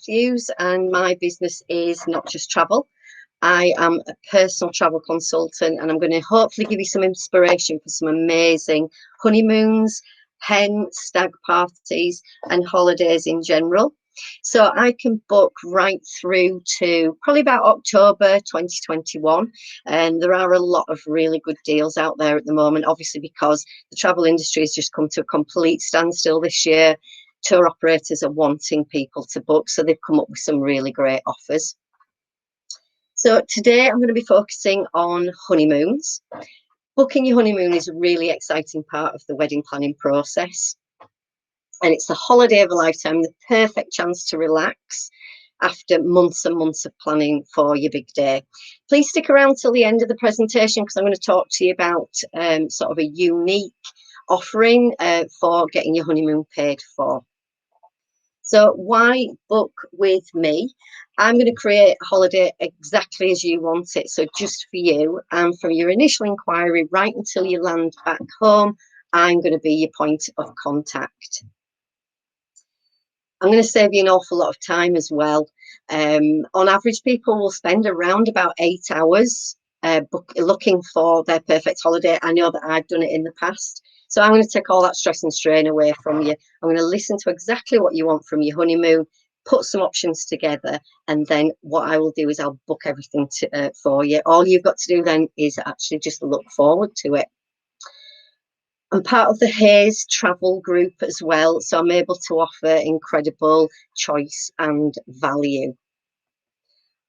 Matthews, and my business is Not Just Travel. I am a personal travel consultant, and I'm going to hopefully give you some inspiration for some amazing honeymoons, hen, stag parties, and holidays in general. So I can book right through to probably about October 2021, and there are a lot of really good deals out there at the moment, obviously because the travel industry has just come to a complete standstill this year. Tour operators are wanting people to book, so they've come up with some really great offers. So today I'm going to be focusing on honeymoons. Booking your honeymoon is a really exciting part of the wedding planning process. And it's the holiday of a lifetime, the perfect chance to relax after months and months of planning for your big day. Please stick around till the end of the presentation because I'm going to talk to you about sort of a unique offering for getting your honeymoon paid for. So why book with me? I'm going to create a holiday exactly as you want it, so just for you. And from your initial inquiry right until you land back home, I'm going to be your point of contact. I'm going to save you an awful lot of time as well. On average, people will spend around about 8 hours looking for their perfect holiday. I know that I've done it in the past. So I'm going to take all that stress and strain away from you. I'm going to listen to exactly what you want from your honeymoon, put some options together, and then what I will do is I'll book everything for you. All you've got to do then is actually just look forward to it. I'm part of the Hayes travel group as well, so I'm able to offer incredible choice and value.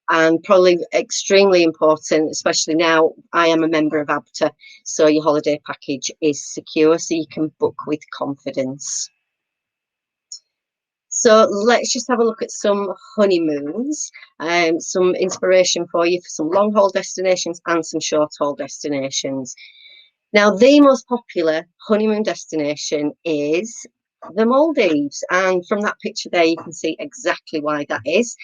And probably extremely important, especially now I am a member of ABTA, so your holiday package is secure, so you can book with confidence. So let's just have a look at some honeymoons, some inspiration for you for some long haul destinations and some short haul destinations. Now, the most popular honeymoon destination is the Maldives, and from that picture there you can see exactly why that is.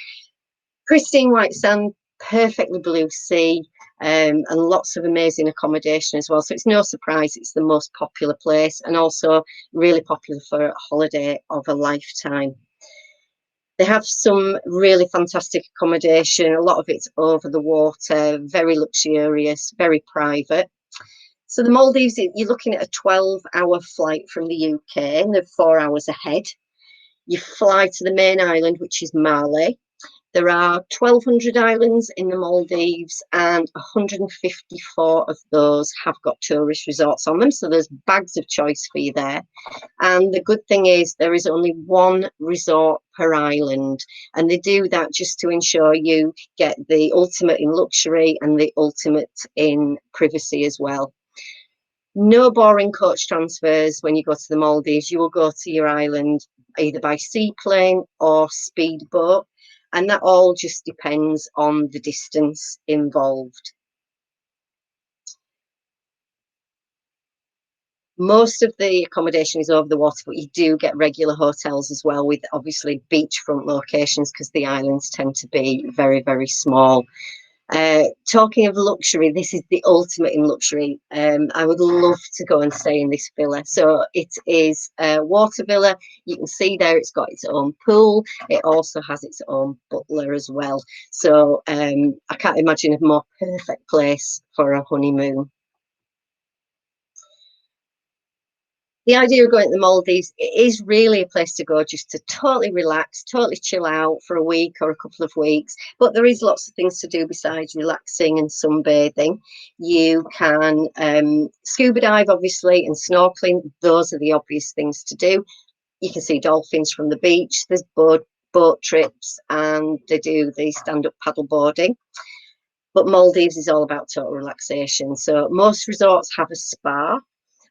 Pristine white sand, perfectly blue sea, and lots of amazing accommodation as well. So it's no surprise it's the most popular place and also really popular for a holiday of a lifetime. They have some really fantastic accommodation. A lot of it's over the water, very luxurious, very private. So the Maldives, you're looking at a 12-hour flight from the UK, and they're 4 hours ahead. You fly to the main island, which is Malé. There are 1,200 islands in the Maldives, and 154 of those have got tourist resorts on them. So there's bags of choice for you there. And the good thing is there is only one resort per island. And they do that just to ensure you get the ultimate in luxury and the ultimate in privacy as well. No boring coach transfers when you go to the Maldives. You will go to your island either by seaplane or speedboat. And that all just depends on the distance involved. Most of the accommodation is over the water, but you do get regular hotels as well with obviously beachfront locations because the islands tend to be very, very small. Talking of luxury, this is the ultimate in luxury. I would love to go and stay in this villa. So it is a water villa. You can see there it's got its own pool. It also has its own butler as well. So I can't imagine a more perfect place for a honeymoon. The idea of going to the Maldives, it is really a place to go just to totally relax, totally chill out for a week or a couple of weeks. But there is lots of things to do besides relaxing and sunbathing. You can scuba dive, obviously, and snorkeling. Those are the obvious things to do. You can see dolphins from the beach. There's boat trips, and they do the stand-up paddle boarding. But Maldives is all about total relaxation. So most resorts have a spa,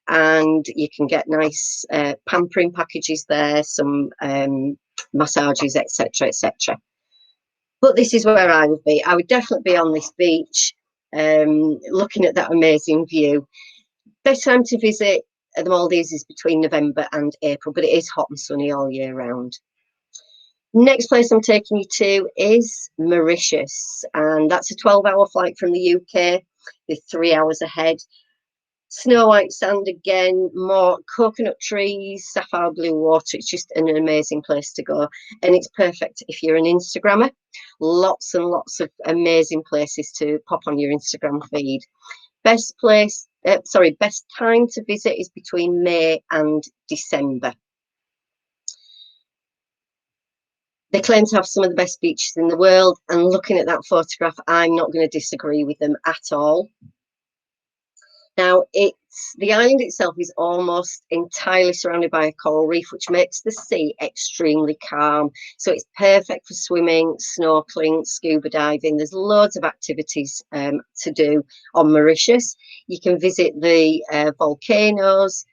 and you can get nice pampering packages there, some massages, etc., etc. But this is where I would be. I would definitely be on this beach, looking at that amazing view. Best time to visit the Maldives is between November and April, but it is hot and sunny all year round. Next place I'm taking you to is Mauritius, and that's a 12-hour flight from the UK. They're 3 hours ahead. Snow white sand again, more coconut trees, sapphire blue water. It's just an amazing place to go. And it's perfect if you're an Instagrammer. Lots and lots of amazing places to pop on your Instagram feed. Best time to visit is between May and December. They claim to have some of the best beaches in the world, and looking at that photograph, I'm not going to disagree with them at all. Now, the island itself is almost entirely surrounded by a coral reef, which makes the sea extremely calm. So it's perfect for swimming, snorkeling, scuba diving. There's loads of activities to do on Mauritius. You can visit the volcanoes,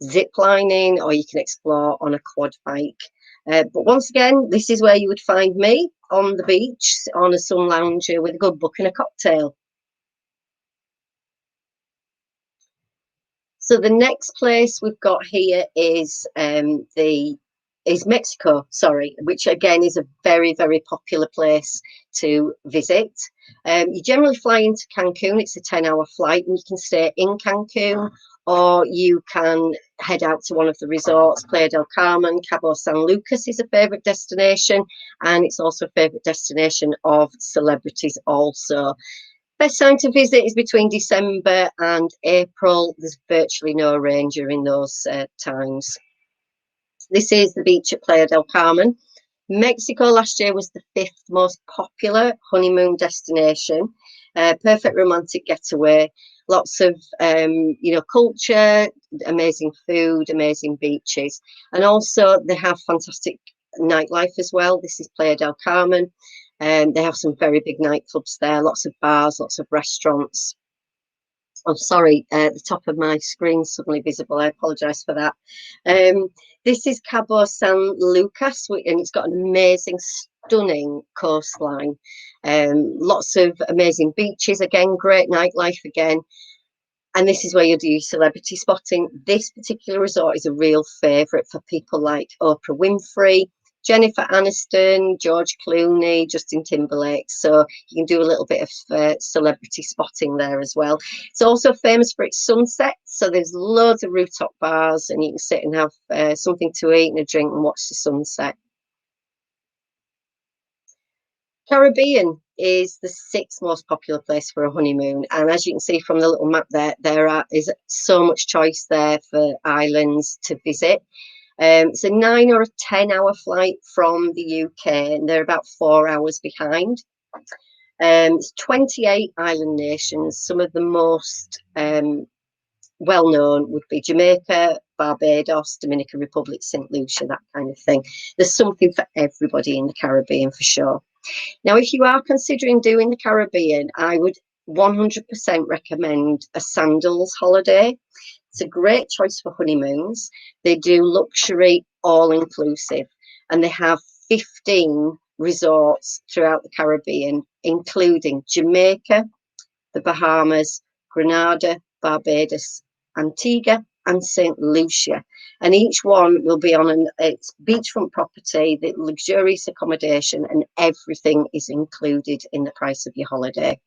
zip lining, or you can explore on a quad bike. But once again, this is where you would find me on the beach on a sun lounger with a good book and a cocktail. So the next place we've got here is Mexico, which again is a very, very popular place to visit. You generally fly into Cancun. It's a 10-hour flight, and you can stay in Cancun, or you can head out to one of the resorts. Playa del Carmen, Cabo San Lucas is a favourite destination, and it's also a favourite destination of celebrities also. Best time to visit is between December and April. There's virtually no rain during those times. This is the beach at Playa del Carmen. Mexico last year was the 5th most popular honeymoon destination. Perfect romantic getaway. Lots of, culture, amazing food, amazing beaches. And also they have fantastic nightlife as well. This is Playa del Carmen. They have some very big nightclubs there, lots of bars, lots of restaurants. Oh, sorry, the top of my screen suddenly visible. I apologise for that. This is Cabo San Lucas, and it's got an amazing, stunning coastline. Lots of amazing beaches, again, great nightlife again. And this is where you do your celebrity spotting. This particular resort is a real favourite for people like Oprah Winfrey, Jennifer Aniston, George Clooney, Justin Timberlake. So you can do a little bit of celebrity spotting there as well. It's also famous for its sunsets. So there's loads of rooftop bars, and you can sit and have something to eat and a drink and watch the sunset. Caribbean is the 6th most popular place for a honeymoon, and as you can see from the little map there is so much choice there for islands to visit. It's a 9 or a 10-hour flight from the UK, and they're about 4 hours behind. It's 28 island nations. Some of the most well-known would be Jamaica, Barbados, Dominican Republic, St. Lucia, that kind of thing. There's something for everybody in the Caribbean for sure. Now, if you are considering doing the Caribbean, I would 100% recommend a sandals holiday. It's a great choice for honeymoons. They do luxury all-inclusive, and they have 15 resorts throughout the Caribbean, including Jamaica, the Bahamas, Grenada, Barbados, Antigua, and St. Lucia. And each one will be on its beachfront property, the luxurious accommodation, and everything is included in the price of your holiday.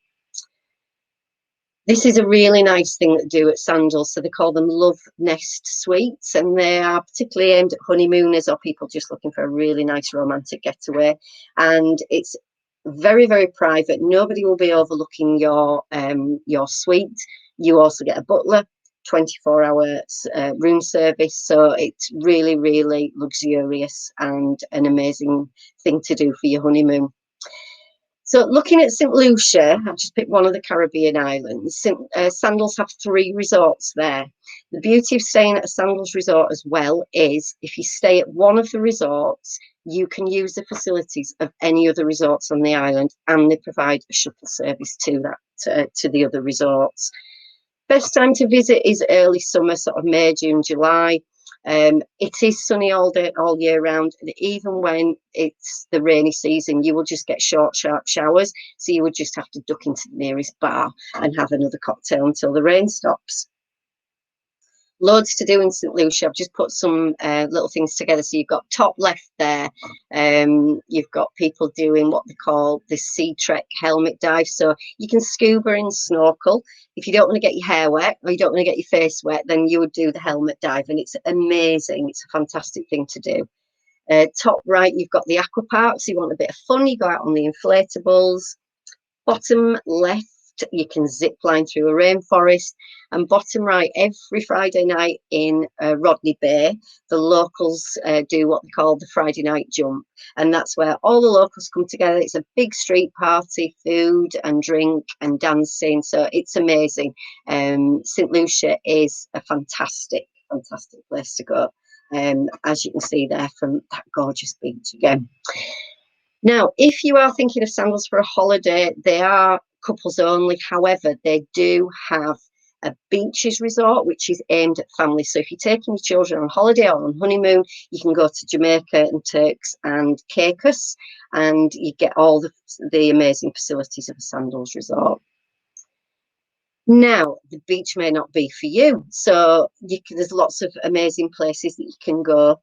This is a really nice thing to do at Sandals. So they call them Love Nest Suites, and they are particularly aimed at honeymooners or people just looking for a really nice romantic getaway. And it's very, very private. Nobody will be overlooking your suite. You also get a butler, 24-hour room service. So it's really, really luxurious and an amazing thing to do for your honeymoon. So looking at St. Lucia, I've just picked one of the Caribbean islands. Sandals have 3 resorts there. The beauty of staying at a Sandals resort as well is if you stay at one of the resorts, you can use the facilities of any other resorts on the island, and they provide a shuttle service to the other resorts. Best time to visit is early summer, sort of May, June, July. It is sunny all year round, and even when it's the rainy season, you will just get short, sharp showers. So you would just have to duck into the nearest bar and have another cocktail until the rain stops. Loads to do in St Lucia. I've just put some little things together. So you've got top left there. You've got people doing what they call the sea trek helmet dive. So you can scuba and snorkel. If you don't want to get your hair wet or you don't want to get your face wet, then you would do the helmet dive, and it's amazing. It's a fantastic thing to do. Top right, you've got the aqua park. So you want a bit of fun, you go out on the inflatables. Bottom left, you can zip line through a rainforest. And bottom right, every Friday night in Rodney Bay, the locals do what they call the Friday night jump. And that's where all the locals come together. It's a big street party, food and drink and dancing. So it's amazing. St Lucia is a fantastic, fantastic place to go. As you can see there from that gorgeous beach again. Now, if you are thinking of sandals for a holiday, they are couples only. However, they do have a beaches resort, which is aimed at families. So if you're taking your children on holiday or on honeymoon, you can go to Jamaica and Turks and Caicos, and you get all the amazing facilities of a sandals resort. Now, the beach may not be for you. So there's lots of amazing places that you can go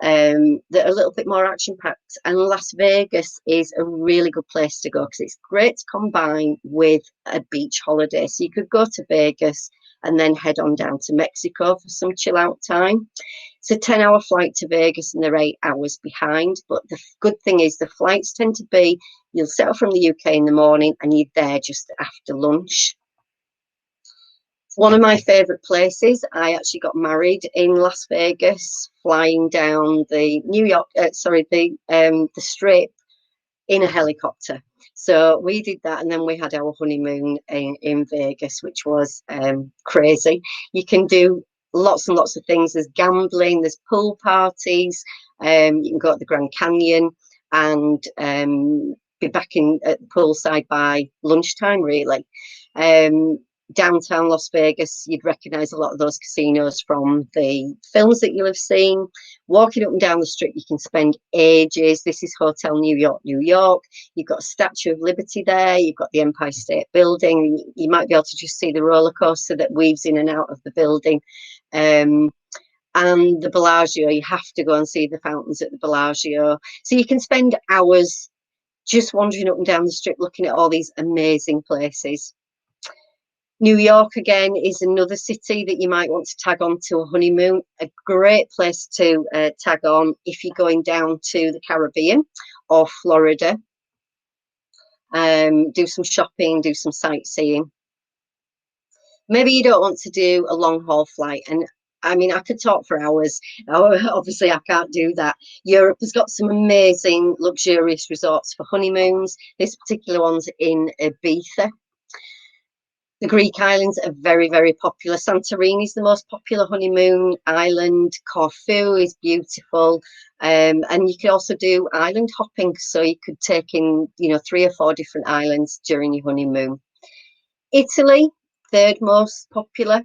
that are a little bit more action-packed. And Las Vegas is a really good place to go because it's great to combine with a beach holiday. So you could go to Vegas and then head on down to Mexico for some chill-out time. It's a 10-hour flight to Vegas and they're 8 hours behind. But the good thing is the flights tend to be, you'll set off from the UK in the morning and you're there just after lunch. One of my favourite places. I actually got married in Las Vegas, flying down the the Strip in a helicopter. So we did that, and then we had our honeymoon in Vegas, which was crazy. You can do lots and lots of things. There's gambling, there's pool parties. You can go to the Grand Canyon and be back at the poolside by lunchtime, really. Downtown Las Vegas, you'd recognise a lot of those casinos from the films that you'll have seen. Walking up and down the strip, you can spend ages. This is Hotel New York, New York. You've got a Statue of Liberty there. You've got the Empire State Building. You might be able to just see the roller coaster that weaves in and out of the building. And the Bellagio, you have to go and see the fountains at the Bellagio. So you can spend hours just wandering up and down the strip looking at all these amazing places. New York, again, is another city that you might want to tag on to a honeymoon. A great place to tag on if you're going down to the Caribbean or Florida. Do some shopping, do some sightseeing. Maybe you don't want to do a long haul flight. And I mean, I could talk for hours. Obviously, I can't do that. Europe has got some amazing, luxurious resorts for honeymoons. This particular one's in Ibiza. The Greek islands are very, very popular. Santorini is the most popular honeymoon island. Corfu is beautiful. And you can also do island hopping. So you could take in, 3 or 4 different islands during your honeymoon. Italy, third most popular.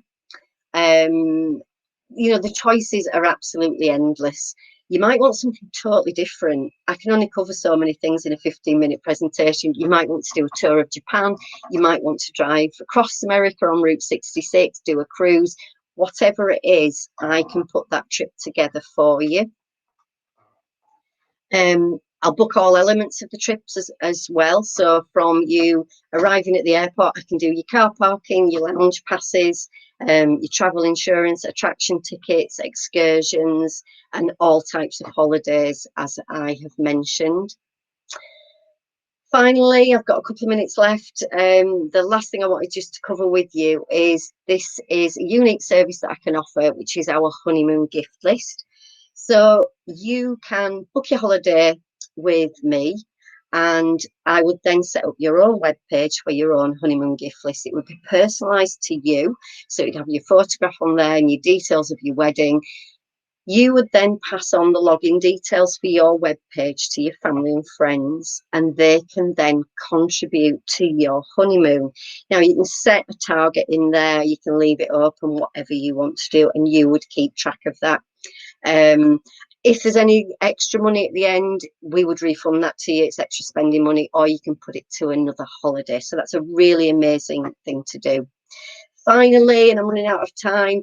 The choices are absolutely endless. You might want something totally different. I can only cover so many things in a 15-minute presentation. You might want to do a tour of Japan. You might want to drive across America on Route 66, do a cruise. Whatever it is, I can put that trip together for you. I'll book all elements of the trips as well. So from you arriving at the airport, I can do your car parking, your lounge passes, your travel insurance, attraction tickets, excursions, and all types of holidays, as I have mentioned. Finally, I've got a couple of minutes left. The last thing I wanted just to cover with you is this is a unique service that I can offer, which is our honeymoon gift list. So you can book your holiday with me, and I would then set up your own web page for your own honeymoon gift list. It would be personalised to you, so you'd have your photograph on there and your details of your wedding. You would then pass on the login details for your web page to your family and friends, and they can then contribute to your honeymoon. Now, you can set a target in there, you can leave it open, whatever you want to do, and you would keep track of that. If there's any extra money at the end, we would refund that to you. It's extra spending money, or you can put it to another holiday. So that's a really amazing thing to do. finally, and I'm running out of time,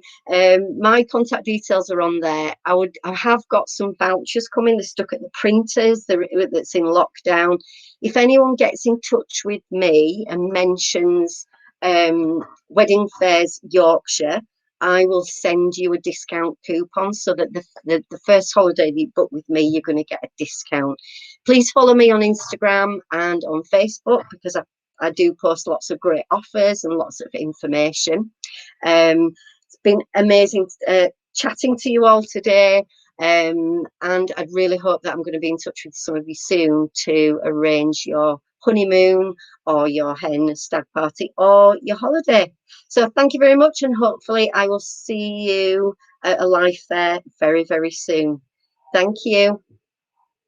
my contact details are on there. I have got some vouchers coming. They're stuck at the printers. That's in lockdown. If anyone gets in touch with me and mentions Wedding Fayres Yorkshire, I will send you a discount coupon, so that the first holiday you book with me, you're going to get a discount. Please follow me on Instagram and on Facebook, because I do post lots of great offers and lots of information. It's been amazing chatting to you all today. And I'd really hope that I'm going to be in touch with some of you soon to arrange your honeymoon or your hen stag party or your holiday. So thank you very much, and hopefully I will see you at a live fair very, very soon. Thank you.